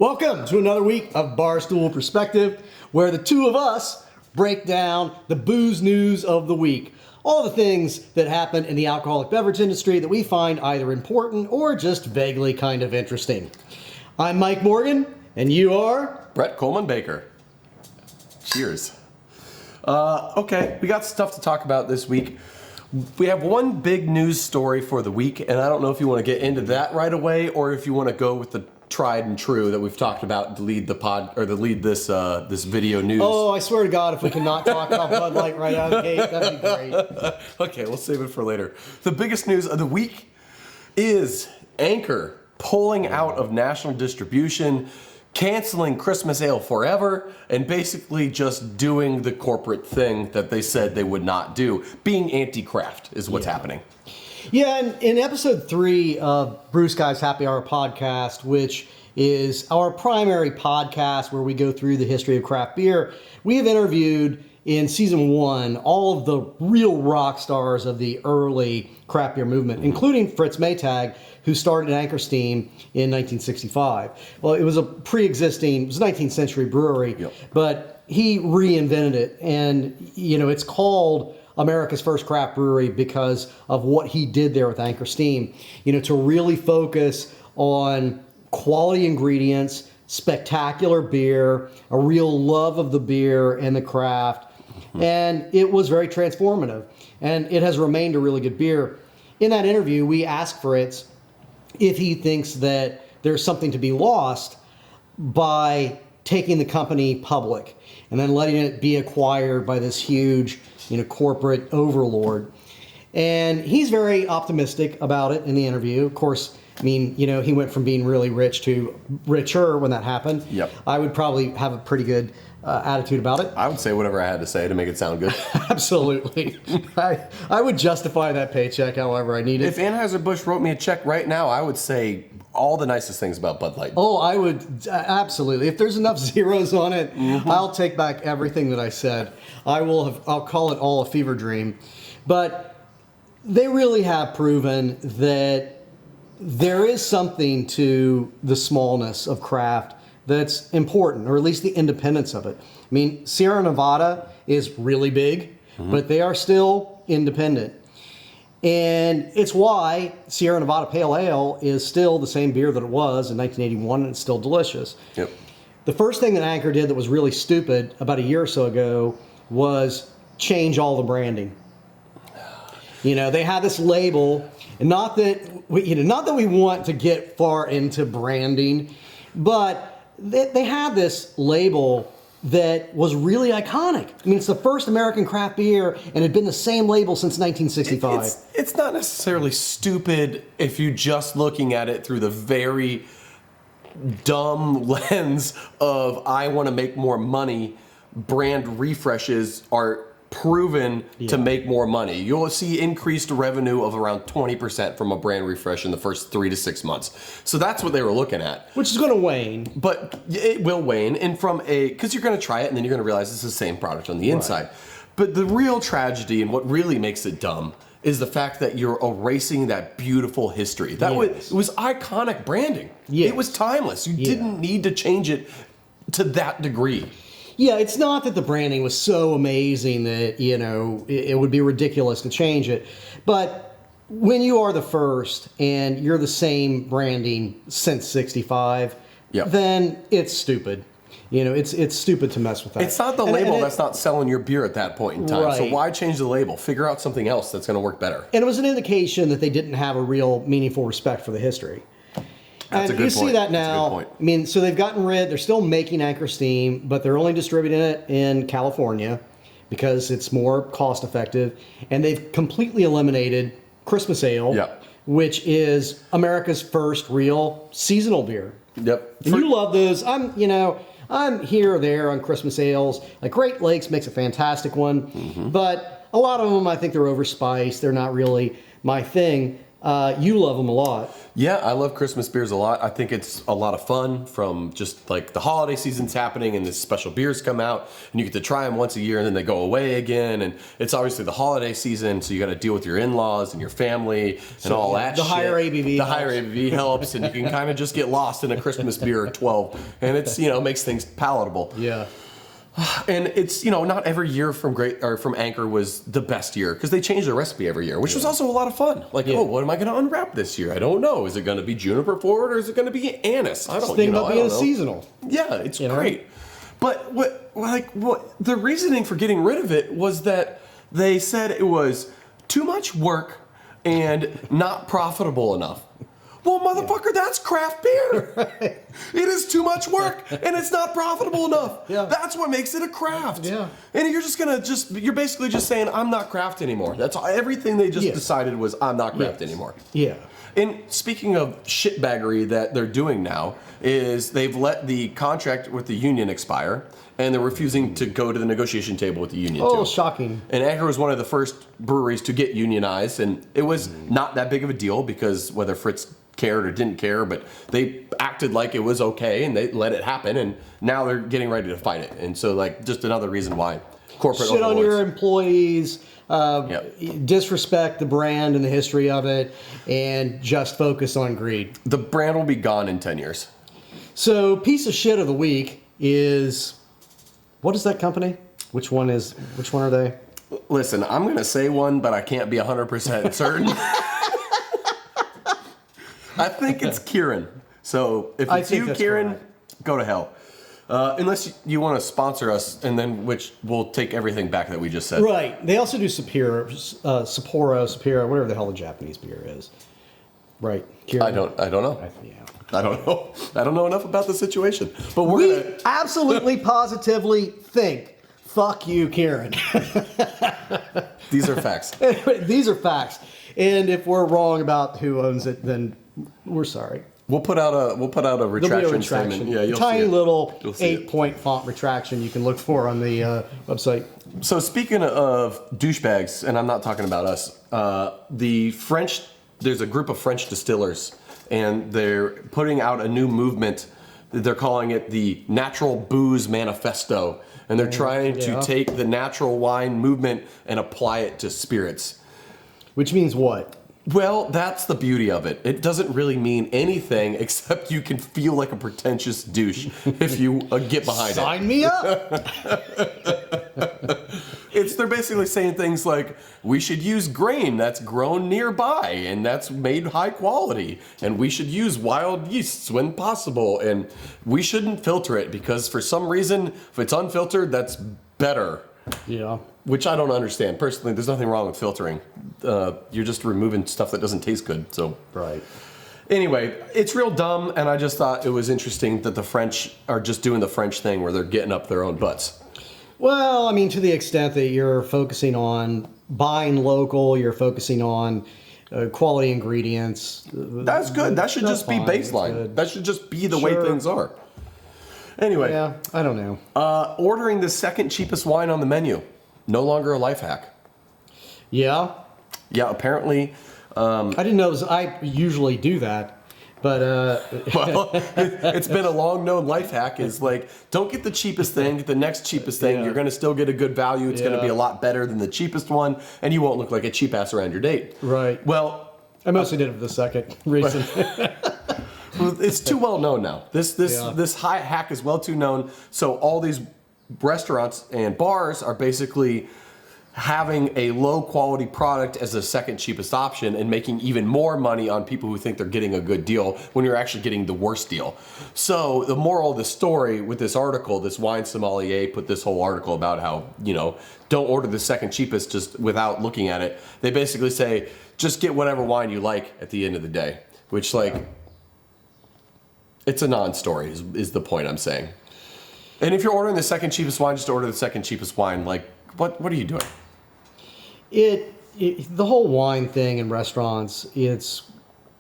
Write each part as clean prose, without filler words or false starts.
Welcome to another week of Stool Perspective, where the two of us break down the booze news of the week. All the things that happen in the alcoholic beverage industry that we find either important or just vaguely kind of interesting. I'm Mike Morgan, and you are? Brett Coleman Baker. Cheers. Okay, we got stuff to talk about this week. We have one big news story for the week, and I don't know if you want to get into that right away or if you want to go with the tried and true that we've talked about to lead the pod or to lead this this video news. Oh, I swear to God, if we cannot talk about Bud Light right out of the gate, that'd be great. Okay, we'll save it for later. The biggest news of the week is Anchor pulling out of national distribution, canceling Christmas Ale forever, and basically just doing the corporate thing that they said they would not do. Being anti-craft is what's happening. Yeah, and in episode 3 of Brew Guy's Happy Hour podcast, which is our primary podcast where we go through the history of craft beer, we have interviewed in season 1 all of the real rock stars of the early craft beer movement, including Fritz Maytag, who started Anchor Steam in 1965. Well, it was a pre-existing, it was a 19th century brewery, but he reinvented it, and it's called America's first craft brewery because of what he did there with Anchor Steam, to really focus on quality ingredients, spectacular beer, a real love of the beer and the craft. And it was very transformative, and it has remained a really good beer. In that interview, we asked Fritz if he thinks that there's something to be lost by taking the company public and then letting it be acquired by this huge corporate overlord. And he's very optimistic about it in the interview. Of course, he went from being really rich to richer when that happened. Yep. I would probably have a pretty good attitude about it. I would say whatever I had to say to make it sound good. Absolutely. I would justify that paycheck however I need it. If Anheuser-Busch wrote me a check right now, I would say all the nicest things about Bud Light. Oh, I would, absolutely. If there's enough zeros on it, I'll take back everything that I said. I'll call it all a fever dream. But they really have proven that there is something to the smallness of craft that's important, or at least the independence of it. Sierra Nevada is really big, but they are still independent. And it's why Sierra Nevada Pale Ale is still the same beer that it was in 1981, and it's still delicious. Yep. The first thing that Anchor did that was really stupid about a year or so ago was change all the branding. They had this label, and not that we want to get far into branding, but they had this label that was really iconic. It's the first American craft beer, and it had been the same label since 1965. It's not necessarily stupid if you're just looking at it through the very dumb lens of I want to make more money. Brand refreshes are proven to make more money. You'll see increased revenue of around 20% from a brand refresh in the first 3 to 6 months. So that's what they were looking at. Which is going to wane. But it will wane, and because you're going to try it and then you're going to realize it's the same product on the inside. Right. But the real tragedy and what really makes it dumb is the fact that you're erasing that beautiful history. It was iconic branding. It was timeless. You didn't need to change it to that degree. Yeah, it's not that the branding was so amazing that, it would be ridiculous to change it. But when you are the first and you're the same branding since 65, then it's stupid. It's stupid to mess with that. It's not the label that's not selling your beer at that point in time. Right. So why change the label? Figure out something else that's going to work better. And it was an indication that they didn't have a real meaningful respect for the history. That's and you see that now. So they've gotten rid, they're still making Anchor Steam, but they're only distributing it in California because it's more cost effective. And they've completely eliminated Christmas Ale, which is America's first real seasonal beer. Yep. And you love those. I'm here or there on Christmas ales. Like Great Lakes makes a fantastic one, but a lot of them I think they're overspiced. They're not really my thing. You love them a lot. Yeah, I love Christmas beers a lot. I think it's a lot of fun from just like the holiday season's happening and the special beers come out and you get to try them once a year and then they go away again. And it's obviously the holiday season, so you got to deal with your in-laws and your family and all that the shit. higher ABV The helps. higher ABV helps, and you can kind of just get lost in a Christmas beer at 12. And it's, makes things palatable. Yeah. And it's, not every year from Anchor was the best year because they change the recipe every year, which was also a lot of fun. Like, what am I going to unwrap this year? I don't know. Is it going to be juniper forward or is it going to be anise? I don't know. Think about being seasonal. Yeah, it's great. But what the reasoning for getting rid of it was that they said it was too much work and not profitable enough. Well, motherfucker, that's craft beer. Right. It is too much work and it's not profitable enough. Yeah. That's what makes it a craft. Yeah. And you're basically just saying, I'm not craft anymore. That's everything they just decided was, I'm not craft anymore. Yeah. And speaking of shitbaggery that they're doing now, is they've let the contract with the union expire and they're refusing to go to the negotiation table with the union too. Shocking. And Anchor was one of the first breweries to get unionized, and it was not that big of a deal because whether Fritz cared or didn't care, but they acted like it was okay and they let it happen, and now they're getting ready to fight it. And so, just another reason why corporate shit overlords. on your employees, disrespect the brand and the history of it, and just focus on greed. The brand will be gone in 10 years. So, piece of shit of the week is, what is that company? Which one are they? Listen, I'm going to say one, but I can't be 100% certain. I think it's Kieran. So if it's you, Kieran, go to hell. Unless you want to sponsor us, and then which we'll take everything back that we just said. Right. They also do Sapporo, whatever the hell the Japanese beer is. Right. Kieran. I don't know. Yeah. I don't know. I don't know enough about the situation. But We absolutely positively think, fuck you, Kieran. These are facts. These are facts. And if we're wrong about who owns it, then we're sorry. We'll put out a retraction statement. Yeah, you'll tiny see it. little You'll see 8-point font retraction you can look for on the website. So speaking of douchebags, and I'm not talking about us, there's a group of French distillers, and they're putting out a new movement. They're calling it the Natural Booze Manifesto, and they're trying to take the natural wine movement and apply it to spirits. Which means what? Well, that's the beauty of it. It doesn't really mean anything except you can feel like a pretentious douche if you get behind Sign me up! They're basically saying things like, we should use grain that's grown nearby and that's made high quality, and we should use wild yeasts when possible, and we shouldn't filter it because for some reason, if it's unfiltered, that's better. Yeah. Which I don't understand. Personally, there's nothing wrong with filtering. You're just removing stuff that doesn't taste good. So Right. Anyway, it's real dumb, and I just thought it was interesting that the French are just doing the French thing where they're getting up their own butts. Well, I mean, to the extent that you're focusing on buying local, you're focusing on quality ingredients. That's good. That should just be baseline. That should just be the way things are. Anyway. Yeah, I don't know. Ordering the second cheapest wine on the menu. No longer a life hack. Yeah? Yeah, apparently. I didn't know I usually do that. But well, it's been a long known life hack is like, don't get the cheapest thing, get the next cheapest thing. Yeah. You're going to still get a good value. It's going to be a lot better than the cheapest one, and you won't look like a cheap ass around your date. Right. Well, I mostly did it for the second reason. it's too well known now. This high hack is well too known. So all these restaurants and bars are basically having a low quality product as a second cheapest option and making even more money on people who think they're getting a good deal when you're actually getting the worst deal. So the moral of the story with this article, this wine sommelier put this whole article about how, don't order the second cheapest just without looking at it. They basically say, just get whatever wine you like at the end of the day, which it's a non-story is the point I'm saying. And if you're ordering the second cheapest wine, just order the second cheapest wine. What are you doing? The whole wine thing in restaurants, it's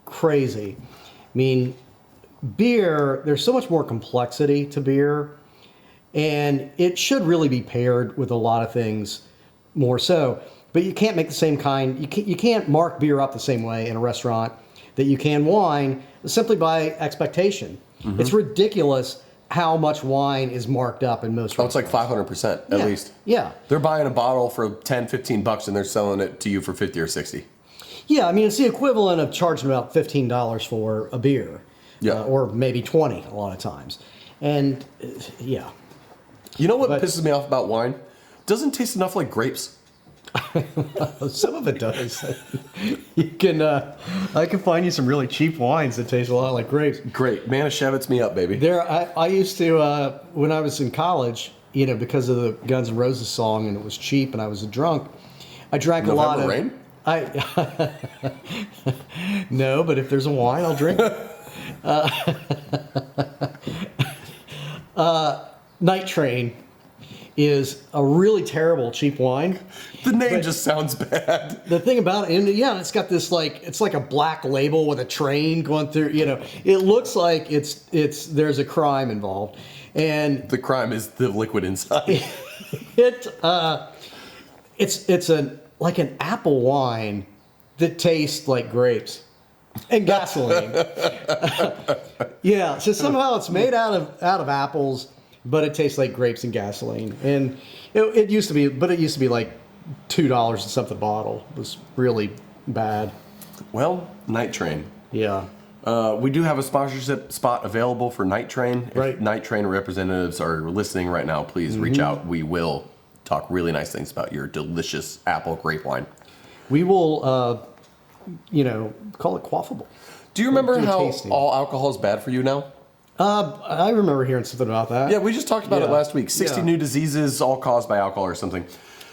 crazy. I mean, beer, there's so much more complexity to beer, and it should really be paired with a lot of things more so. but you can't make the same kind. You can't mark beer up the same way in a restaurant that you can wine simply by expectation. Mm-hmm. It's ridiculous how much wine is marked up in most restaurants. It's like 500% at least. Yeah. They're buying a bottle for $10-15 and they're selling it to you for 50 or 60. Yeah, I mean, it's the equivalent of charging about $15 for a beer. Yeah. Or maybe 20 a lot of times. And, yeah. You know what pisses me off about wine? It doesn't taste enough like grapes. Some of it does. You can, I can find you some really cheap wines that taste a lot like grapes. Great. Manischewitz me up, baby. I used to, when I was in college, because of the Guns N' Roses song and it was cheap and I was a drunk, I drank a lot of... Rain? No, but if there's a wine, I'll drink it. Night Train is a really terrible cheap wine. The name just sounds bad. The thing about it, and it's got this it's like a black label with a train going through. It looks like there's a crime involved, and the crime is the liquid inside. It's like an apple wine that tastes like grapes and gasoline. Yeah, so somehow it's made out of apples, but it tastes like grapes and gasoline. And it used to be like $2 and something a bottle. It was really bad. Well, Night Train. Yeah. We do have a sponsorship spot available for Night Train. Right. If Night Train representatives are listening right now, please reach out. We will talk really nice things about your delicious apple grape wine. We will, call it quaffable. Do you remember how tasting. all alcohol is bad for you now? I remember hearing something about that. Yeah, we just talked about it last week. 60 new diseases all caused by alcohol or something.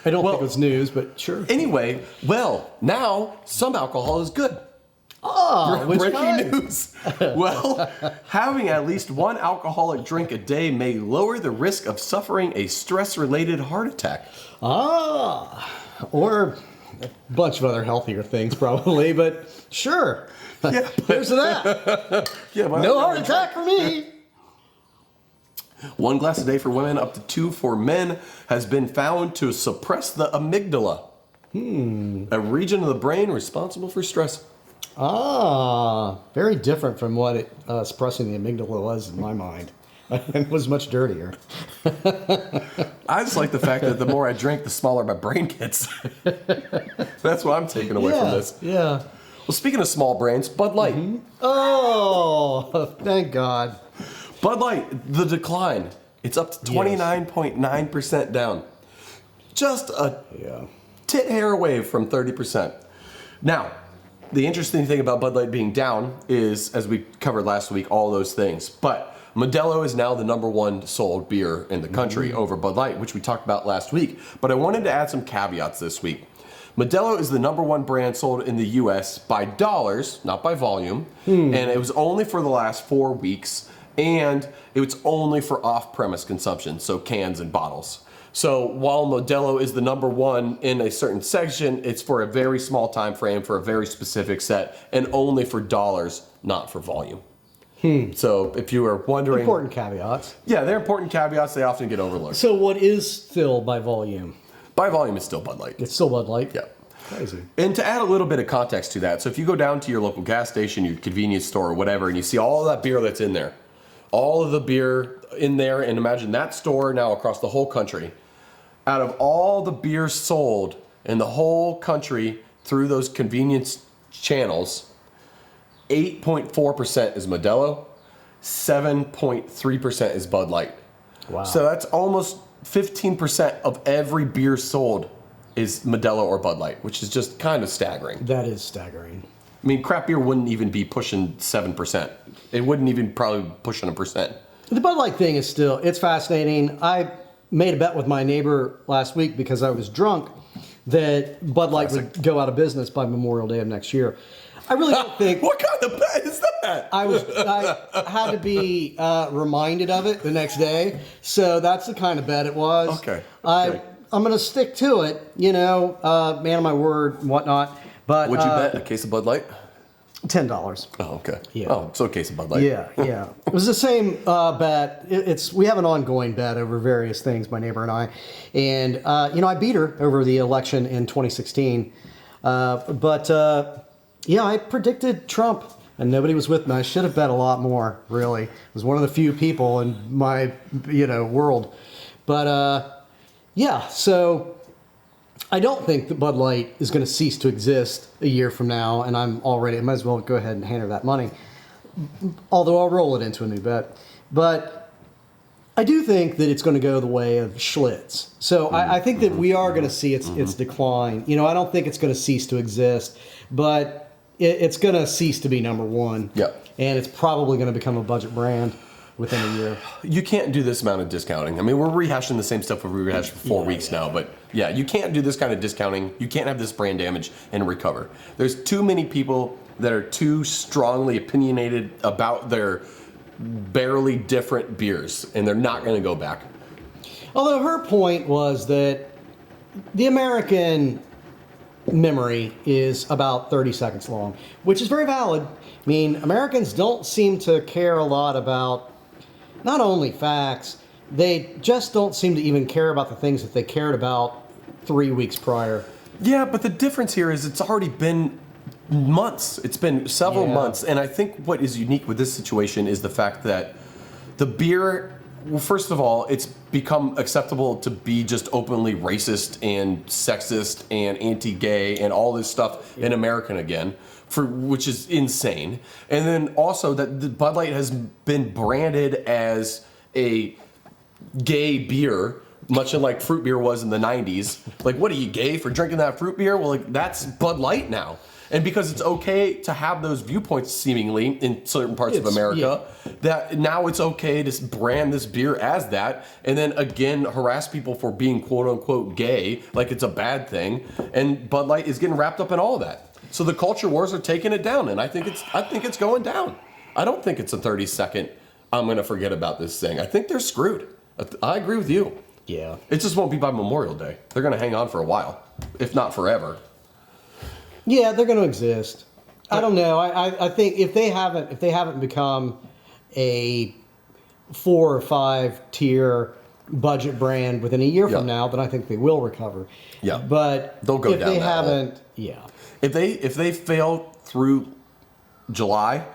I don't think it was news, but sure. Anyway, now some alcohol is good. Breaking news. Well, having at least one alcoholic drink a day may lower the risk of suffering a stress-related heart attack. Or a bunch of other healthier things probably, but sure. Yeah, Here's to that. No heart attack for me. One glass a day for women, up to 2 for men, has been found to suppress the amygdala, a region of the brain responsible for stress. Very different from what suppressing the amygdala was in my mind. It was much dirtier. I just like the fact that the more I drink, the smaller my brain gets. That's what I'm taking away from this. Yeah. Well, speaking of small brains, Bud Light. Mm-hmm. Oh, thank God. Bud Light, the decline. It's up to 29.9% down. Just a tit hair away from 30%. Now, the interesting thing about Bud Light being down is, as we covered last week, all those things. But Modelo is now the #1 sold beer in the country over Bud Light, which we talked about last week. But I wanted to add some caveats this week. Modelo is the #1 brand sold in the U.S. by dollars, not by volume. And it was only for the last 4 weeks. And it was only for off-premise consumption, so cans and bottles. So while Modelo is the #1 in a certain section, it's for a very small time frame, for a very specific set, and only for dollars, not for volume. So if you were wondering... Important caveats. Yeah, they're important caveats. They often get overlooked. So what is still by volume? By volume, it's still Bud Light. It's still Bud Light? Yeah. Crazy. And to add a little bit of context to that, so if you go down to your local gas station, your convenience store, or whatever, and you see all of that beer that's in there, all of the beer in there, and imagine that store now across the whole country. Out of all the beer sold in the whole country through those convenience channels, 8.4% is Modelo, 7.3% is Bud Light. Wow. So that's almost 15% of every beer sold is Modelo or Bud Light, which is just kind of staggering. That is staggering. I mean, craft beer wouldn't even be pushing 7%. It wouldn't even probably pushing 1%. The Bud Light thing is still, it's fascinating. I made a bet with my neighbor last week because I was drunk that Bud Light would go out of business by Memorial Day of next year. I really don't think... What kind of bet is that? I had to be reminded of it the next day. So that's the kind of bet it was. Okay. I'm going to stick to it, man of my word and whatnot. But would you bet a case of Bud Light? $10. Oh, okay. Yeah. Oh, so a case of Bud Light. Yeah. It was the same bet. We have an ongoing bet over various things, my neighbor and I, and I beat her over the election in 2016. I predicted Trump, and nobody was with me. I should have bet a lot more. Really, I was one of the few people in my world. But so. I don't think that Bud Light is going to cease to exist a year from now, and I might as well go ahead and hand her that money, although I'll roll it into a new bet. But I do think that it's going to go the way of Schlitz. So I think that we are going to see its decline. I don't think it's going to cease to exist, but it's going to cease to be number one. Yep. And it's probably going to become a budget brand within a year. You can't do this amount of discounting. I mean, we're rehashing the same stuff we've rehashed for 4 weeks now, but yeah, you can't do this kind of discounting. You can't have this brand damage and recover. There's too many people that are too strongly opinionated about their barely different beers, and they're not going to go back. Although her point was that the American memory is about 30 seconds long, which is very valid. I mean, Americans don't seem to care a lot about not only facts, they just don't seem to even care about the things that they cared about 3 weeks prior. Yeah, but the difference here is it's already been months. It's been several months. And I think what is unique with this situation is the fact that the beer, well, first of all, it's become acceptable to be just openly racist and sexist and anti-gay and all this stuff in American again. Which is insane. And then also that the Bud Light has been branded as a gay beer, much like fruit beer was in the 90s. Like, what are you, gay for drinking that fruit beer? Well, like, that's Bud Light now. And because it's okay to have those viewpoints seemingly in certain parts of America, that now it's okay to brand this beer as that, and then again harass people for being quote unquote gay, like it's a bad thing. And Bud Light is getting wrapped up in all of that. So the culture wars are taking it down, and I think it's going down. I don't think it's a 30-second, I'm going to forget about this thing. I think they're screwed. I agree with you. Yeah. It just won't be by Memorial Day. They're going to hang on for a while, if not forever. Yeah, they're going to exist. I don't know. I think if they haven't become a 4 or 5 tier budget brand within a year from now, then I think they will recover. Yeah. But they'll go if down they that haven't, hole. yeah. If they fail through July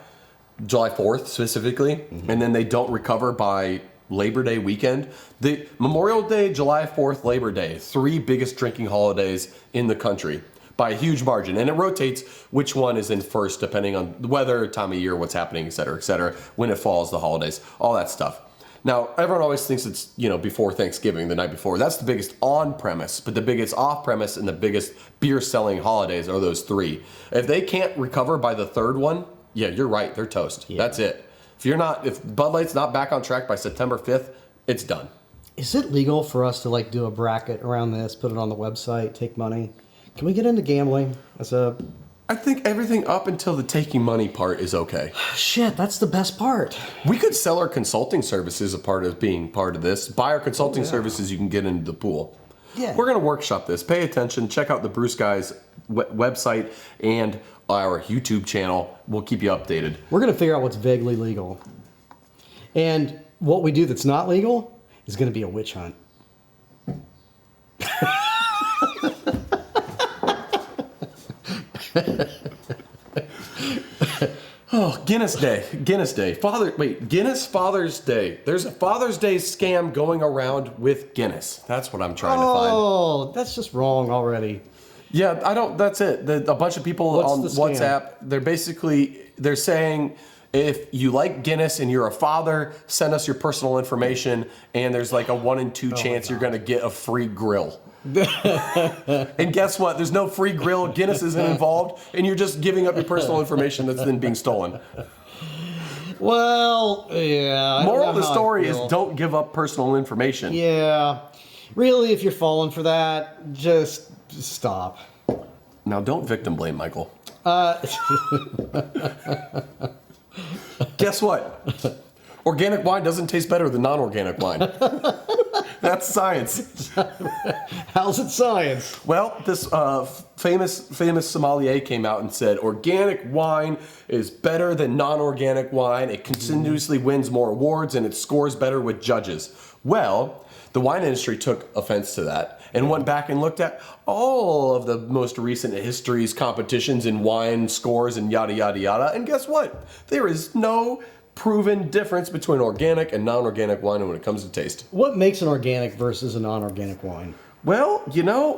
4th specifically, and then they don't recover by Labor Day weekend, the Memorial Day, July 4th, Labor Day, 3 biggest drinking holidays in the country by a huge margin. And it rotates which one is in first depending on the weather, time of year, what's happening, et cetera, when it falls, the holidays, all that stuff. Now, everyone always thinks it's, before Thanksgiving, the night before. That's the biggest on-premise, but the biggest off-premise and the biggest beer-selling holidays are those 3. If they can't recover by the 3rd one, yeah, you're right, they're toast. Yeah. That's it. If Bud Light's not back on track by September 5th, it's done. Is it legal for us to do a bracket around this, put it on the website, take money? Can we get into gambling I think everything up until the taking money part is okay. Shit, that's the best part. We could sell our consulting services as being part of this. Buy our consulting services, you can get into the pool. Yeah. We're going to workshop this. Pay attention. Check out the Brew Guys website and our YouTube channel. We'll keep you updated. We're going to figure out what's vaguely legal. And what we do that's not legal is going to be a witch hunt. Oh, Guinness Day. Guinness Father's Day. There's a Father's Day scam going around with Guinness. That's what I'm trying to find. Oh, that's just wrong already. Yeah, that's it. A bunch of people on WhatsApp, they're saying, if you like Guinness and you're a father, send us your personal information, and there's like a 1 in 2 chance you're going to get a free grill. And guess what? There's no free grill. Guinness isn't involved, and you're just giving up your personal information that's then being stolen. Well, yeah. Moral of the story is don't give up personal information. Yeah. Really, if you're falling for that, just stop. Now, don't victim blame, Michael. Guess what? Organic wine doesn't taste better than non-organic wine. That's That's science. How's it science? Well, this famous sommelier came out and said organic wine is better than non-organic wine. It continuously wins more awards and it scores better with judges. Well, the wine industry took offense to that and went back and looked at all of the most recent histories, competitions in wine scores and yada, yada, yada. And guess what? There is no proven difference between organic and non-organic wine when it comes to taste. What makes an organic versus a non-organic wine? Well,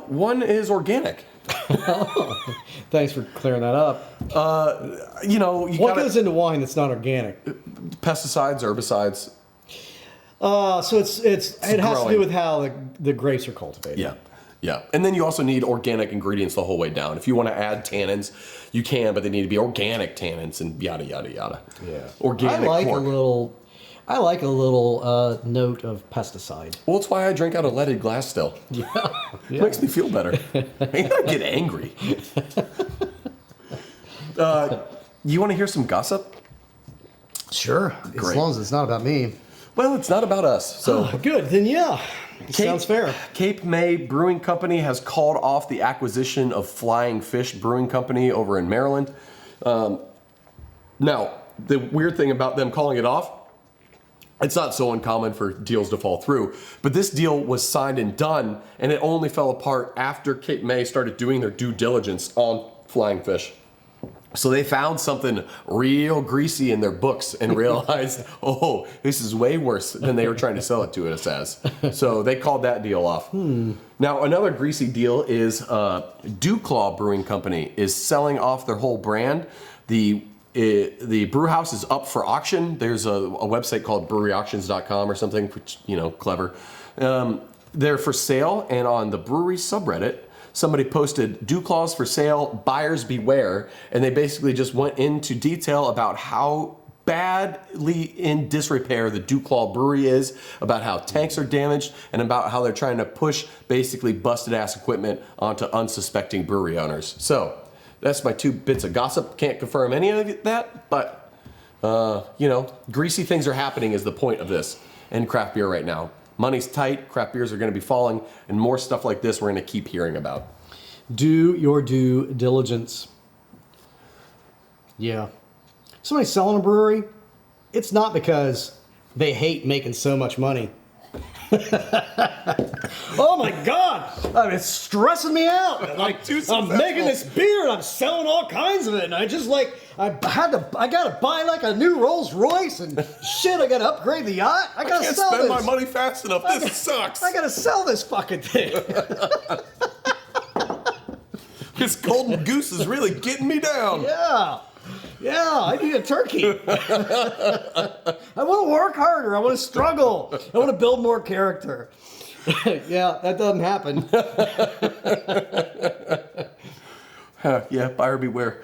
one is organic. Thanks for clearing that up. What goes into wine that's not organic? Pesticides, herbicides. So it has to do with how the grapes are cultivated. Yeah. And then you also need organic ingredients the whole way down. If you want to add tannins, you can, but they need to be organic tannins and yada, yada, yada. Yeah. Organic cork. I like a little note of pesticide. Well, that's why I drink out of leaded glass still. Yeah. It makes me feel better. I gotta get angry. You want to hear some gossip? Sure. Great. As long as it's not about me. Well, it's not about us. So good. Then yeah. Sounds fair. Cape May Brewing Company has called off the acquisition of Flying Fish Brewing Company over in Maryland. Now, the weird thing about them calling it off, it's not so uncommon for deals to fall through, but this deal was signed and done, and it only fell apart after Cape May started doing their due diligence on Flying Fish. So they found something real greasy in their books and realized, oh, this is way worse than they were trying to sell it to us as. So they called that deal off. Now, another greasy deal is Dewclaw Brewing Company is selling off their whole brand. The brew house is up for auction. There's a website called breweryauctions.com or something, which, clever. They're for sale, and on the brewery subreddit, somebody posted Dewclaws for sale, buyers beware, and they basically just went into detail about how badly in disrepair the Dewclaw brewery is, about how tanks are damaged, and about how they're trying to push basically busted ass equipment onto unsuspecting brewery owners. So that's my 2 bits of gossip. Can't confirm any of that, but greasy things are happening is the point of this in craft beer right now. Money's tight, craft beers are going to be falling, and more stuff like this we're going to keep hearing about. Do your due diligence. Yeah. Somebody selling a brewery, it's not because they hate making so much money. Oh my God! It's stressing me out. I'm making this beer and I'm selling all kinds of it, and I gotta buy like a new Rolls Royce and shit. I gotta upgrade the yacht. I can't sell spend this. my money fast enough. This sucks. I gotta sell this fucking thing. This golden goose is really getting me down. Yeah, I need a turkey. I want to work harder. I want to struggle. I want to build more character. Yeah, that doesn't happen. Yeah, buyer beware.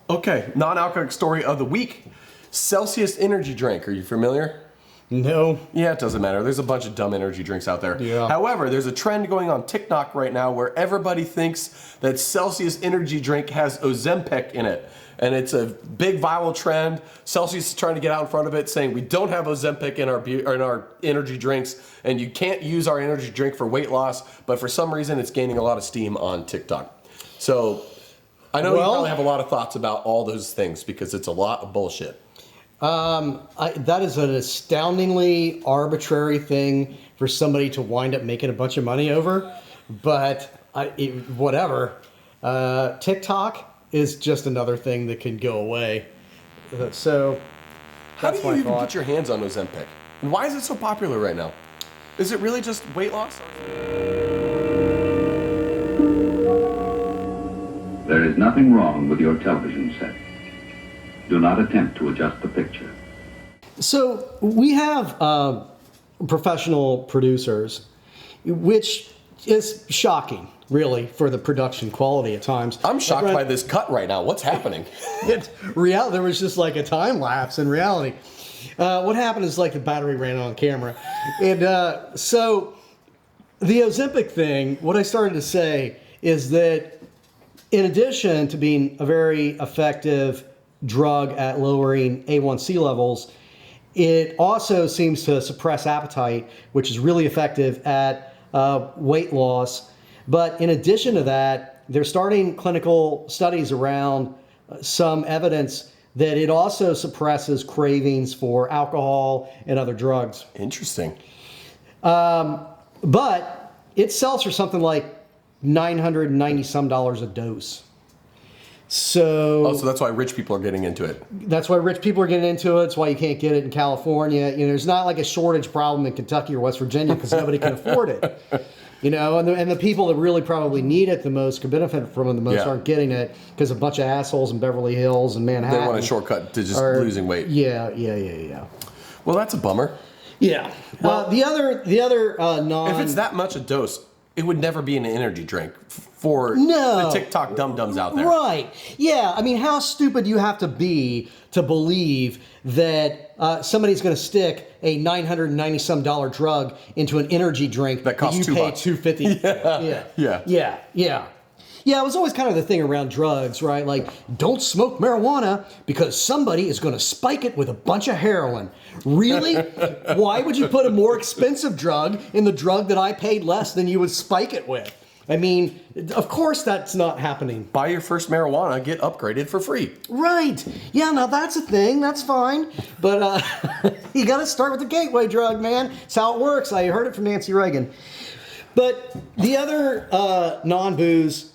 Okay, non-alcoholic story of the week. Celsius energy drink. Are you familiar? No. Yeah, it doesn't matter. There's a bunch of dumb energy drinks out there. Yeah. However, there's a trend going on TikTok right now where everybody thinks that Celsius energy drink has Ozempic in it. And it's a big viral trend. Celsius is trying to get out in front of it, saying we don't have Ozempic in our energy drinks, and you can't use our energy drink for weight loss. But for some reason, it's gaining a lot of steam on TikTok. So I know you probably have a lot of thoughts about all those things because it's a lot of bullshit. That is an astoundingly arbitrary thing for somebody to wind up making a bunch of money over. But whatever. TikTok is just another thing that can go away. So How that's do you my even thought. get your hands on Ozempic? And why is it so popular right now? Is it really just weight loss? There is nothing wrong with your television set. Do not attempt to adjust the picture. So we have professional producers, which is shocking, really, for the production quality at times. I'm shocked by this cut right now. What's happening? There was just like a time lapse in reality. What happened is like the battery ran on camera. And so the Ozempic thing, what I started to say is that in addition to being a very effective drug at lowering A1C levels, it also seems to suppress appetite, which is really effective at weight loss. But in addition to that, they're starting clinical studies around some evidence that it also suppresses cravings for alcohol and other drugs. Interesting. But it sells for something like $990 some a dose. So that's why rich people are getting into it. That's why rich people are getting into it. It's why you can't get it in California. There's not like a shortage problem in Kentucky or West Virginia because nobody can afford it. And the people that really probably need it the most, could benefit from it the most, aren't getting it because a bunch of assholes in Beverly Hills and Manhattan. They want a shortcut to just losing weight. Yeah. Well, that's a bummer. Yeah. Well, the other if it's that much a dose, it would never be an energy drink for the TikTok dum-dums out there. Right. Yeah. I mean, how stupid do you have to be to believe that somebody's going to stick a $990 some drug into an energy drink that costs you pay $250? Yeah. Yeah, it was always kind of the thing around drugs, right? Like, don't smoke marijuana because somebody is going to spike it with a bunch of heroin. Really? Why would you put a more expensive drug in the drug that I paid less than you would spike it with? I mean, of course that's not happening. Buy your first marijuana, get upgraded for free. Right. Yeah, now that's a thing. That's fine. But you got to start with the gateway drug, man. It's how it works. I heard it from Nancy Reagan. But the other non-booze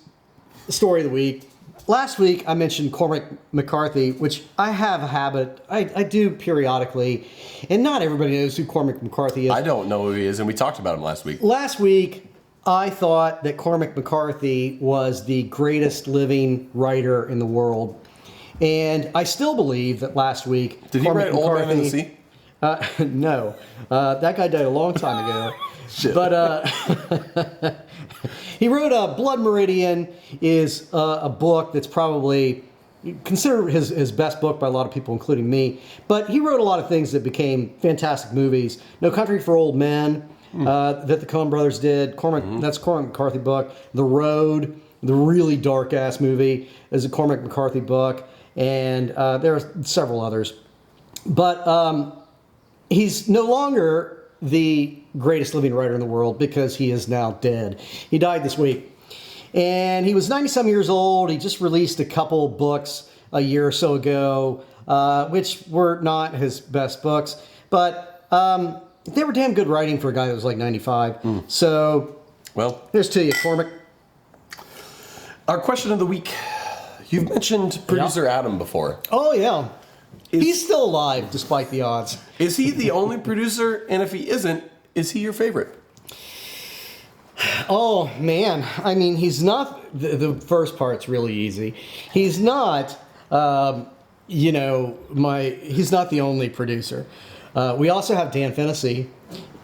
story of the week. Last week, I mentioned Cormac McCarthy, which I have a habit, I do periodically, and not everybody knows who Cormac McCarthy is. I don't know who he is, and we talked about him last week. Last week, I thought that Cormac McCarthy was the greatest living writer in the world, and I still believe that last week... Did he write Old Man in the Sea? No. That guy died a long time ago. Shit. But he wrote Blood Meridian is a book that's probably considered his best book by a lot of people, including me. But he wrote a lot of things that became fantastic movies. No Country for Old Men, that the Coen brothers did. That's a Cormac McCarthy book. The Road, the really dark-ass movie, is a Cormac McCarthy book. And there are several others. But he's no longer the greatest living writer in the world because he is now dead. He died this week. And he was 90-some years old. He just released a couple books a year or so ago, which were not his best books. But they were damn good writing for a guy that was like 95. So, well, here's to you, Cormac. Our question of the week. You've mentioned producer Adam before. Oh, yeah. He's still alive, despite the odds. Is he the only producer? And if he isn't, is he your favorite? Oh, man. I mean, he's not... The first part's really easy. He's not, he's not the only producer. We also have Dan Fennessy.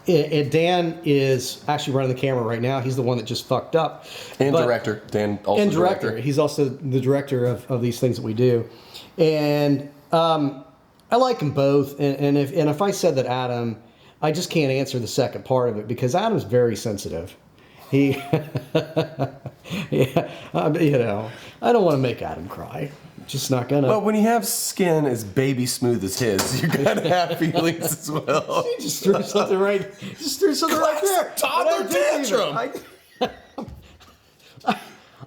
And Dan is actually running the camera right now. He's the one that just fucked up. And director. Dan also and director. He's also the director of these things that we do. And... I like them both, and if I said that Adam, I just can't answer the second part of it because Adam's very sensitive. He, I don't want to make Adam cry. Just not gonna. Well, when you have skin as baby smooth as his, you're gonna have feelings as well. He just threw something right. Right there. Toddler tantrum.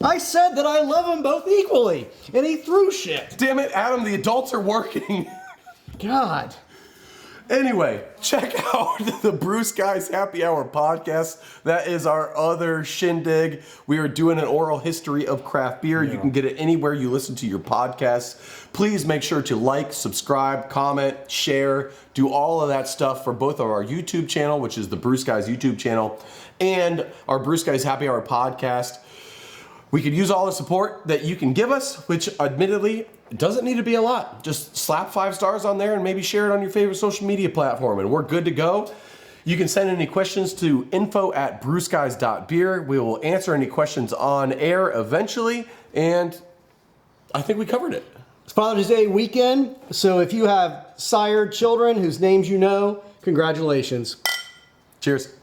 I said that I love them both equally, and he threw shit. Damn it, Adam, the adults are working. God. Anyway, check out the Brew Guys Happy Hour podcast. That is our other shindig. We are doing an oral history of craft beer. Yeah. You can get it anywhere you listen to your podcasts. Please make sure to like, subscribe, comment, share, do all of that stuff for both of our YouTube channel, which is the Brew Guys YouTube channel, and our Brew Guys Happy Hour podcast. We could use all the support that you can give us, which admittedly doesn't need to be a lot. Just slap 5 stars on there and maybe share it on your favorite social media platform, and we're good to go. You can send any questions to info@brewskies.beer. We will answer any questions on air eventually, and I think we covered it. It's Father's Day weekend, so if you have sired children whose names you know, congratulations. Cheers.